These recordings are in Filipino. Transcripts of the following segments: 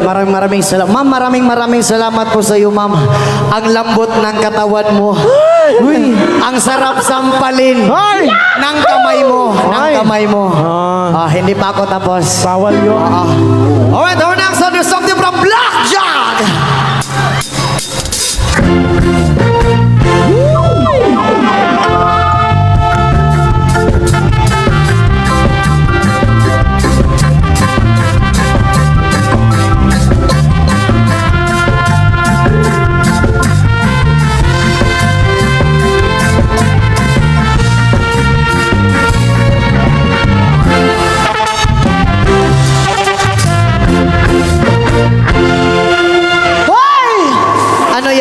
Maraming salamat. Ma'am, maraming salamat po sa iyo, ma'am. Ang lambot ng katawan mo. Uy, ang sarap sampalin ng kamay mo. Ng kamay mo. Hindi pa ako tapos. Bawal yun. Alright, our next song is something from Blackjack.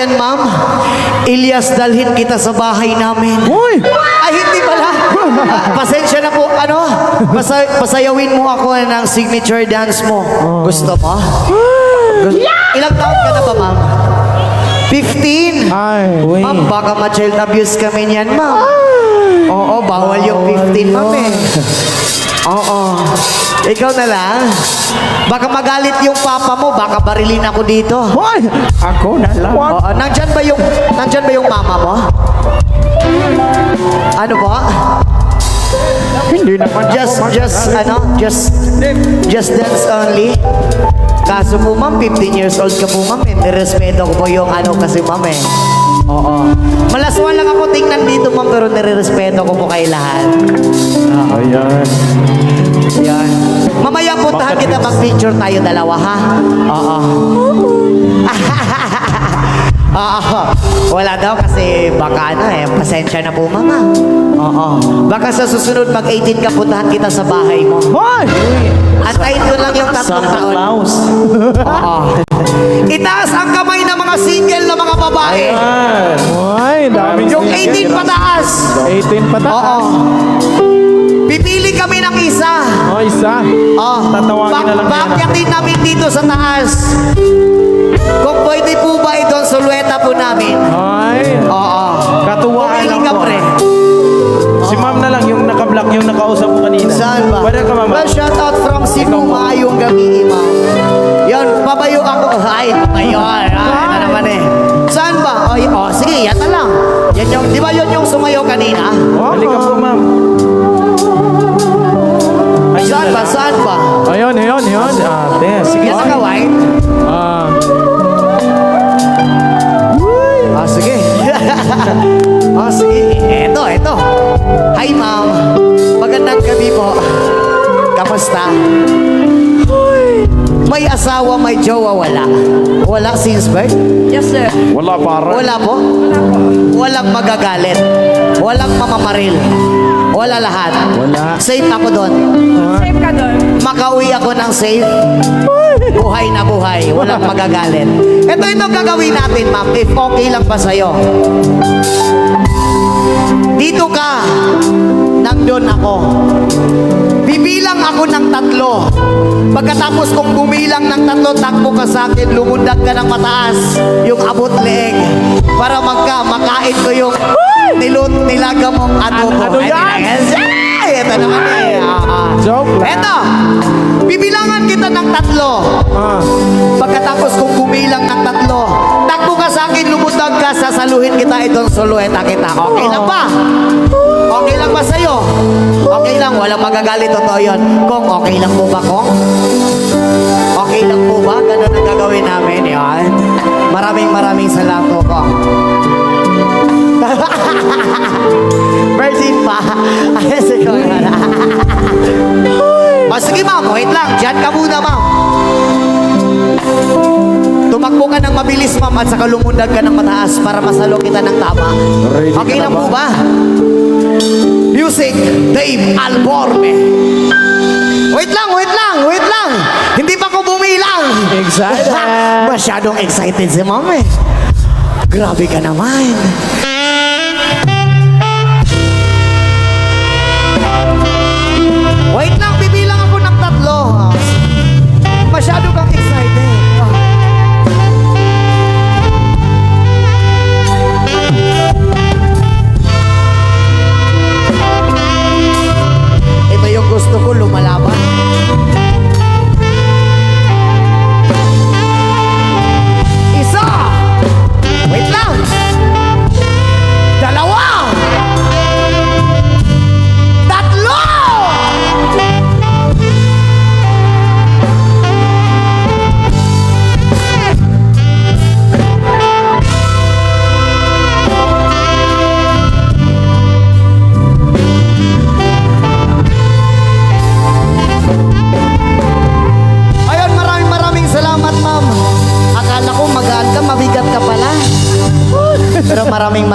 Ma'am, Ilyas, dalhin kita sa bahay namin. Uy! Ay, hindi pala. Pasensya na po. Ano? Pasayawin mo ako ng signature dance mo. Gusto mo? Ilang taon ka na ba, ma'am? 15? Ay. Ma'am, baka ma-child abuse kami niyan, ma'am. Oo, bawal yung 15, ma'am eh. Oo. Ikaw na lang. Baka magalit yung papa mo, baka barilin ako dito. Hoy! Ako na lang. Oo, nandyan ba yung mama mo? Ano po? Hindi naman Just dance only. Kaso po ma'am, 15 years old ka po ma'am, nirespeto ko po yung ano kasi ma'am eh. Oo. Malaswa lang ako tingnan dito ma'am, pero nirespeto ko po kay lahat. Ayan. Yan. Mamaya puntahan kita, mag-picture tayo dalawa ha. Oo. Wala daw kasi baka ano eh, pasensya na po mama. Oo. Baka sa susunod pag 18 ka, puntahan kita sa bahay mo. Hoy! Antayin ko lang yung 3 taon. Oo. Itaas ang kamay ng mga single na mga babae. Ayan. Hoy, daming Yung 18 pataas. 18 pataas. Oo. Pipili kami ng isa. Oh, isa. Tatawagin na lang yan. Bakyatin namin dito sa taas. Kung pwede po ba itong sulueta po namin? Ay. Oo. Katuwaan lang Pumili ka po. pre. Si ma'am na lang, yung naka-block, yung nakausap mo kanina. Saan ba? Pwede ka, ma'am. Well, shout out from Cebu, maayong gabi, ma'am. Yan, pabayo ako. Ay, ngayon. Ay, na naman eh. Saan ba? Sige, yan na lang. Yan yung, di ba yun yung sumayaw kanina? Halika po, ma'am. Ayun Saan na ba? lang. Saan ba? Ayun. Ate, sige. Yan sa white? Sige. Sige. Eto. Hi, ma'am. Magandang gabi po. Kamusta? May asawa, may jowa, wala. Wala since birth? Yes, sir. Wala para. Wala po? Walang magagalit. Walang mamamaril. Wala lahat. Wala. Safe ako doon. Safe ka doon. Makauwi ako ng safe. Buhay na buhay. Walang magagalit. Ito gagawin natin, ma'am. If okay lang ba sa'yo? Dito ka. Nandun ako. Bibilang ako ng 3. Pagkatapos kong bumilang ng 3, takbo ka sa akin, lumundag ka ng mataas, yung abot leeg, para makain ko yung nilaga mong adobo. Ano yan? Ito naman eh. Joke lang. Ito, bibilangan kita ng 3. Pagkatapos kong bumilang ng 3, takbo ka sa akin, lumundag ka, sasaluhin kita, itong sulueta kita. Okay lang ba? Okay lang ba sa'yo? Okay lang, walang magagalit, totoo yun. Kung okay lang po ba, Kong? Okay lang po ba? Ganun ang gagawin namin, yan. Maraming salamat po, Kong. Virgin pa. Ay, sige, wala. Sige, ma'am, wait lang. Diyan ka muna, ma'am. Tumakbo ka ng mabilis, ma'am, at saka lumundag ka ng mataas para masalo kita ng tama. Okay lang po ba? Music, Dave Alborme. Wait lang. Hindi pa ko bumilang. Excited. Masyadong excited si ma'am eh. Grabe ka naman. Wait lang, bibilang ako ng 3. Masyado kang excited. Ito yung gusto ko, lumalaban.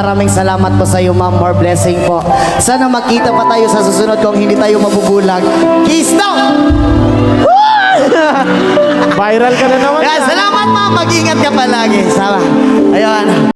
maraming salamat po sa iyo, ma'am. More blessing po. Sana magkita pa tayo sa susunod kung hindi tayo mabubulag. Kiss down! Viral ka na naman. Yan, salamat, ma'am. Mag-ingat ka palagi. Sama. Ayun.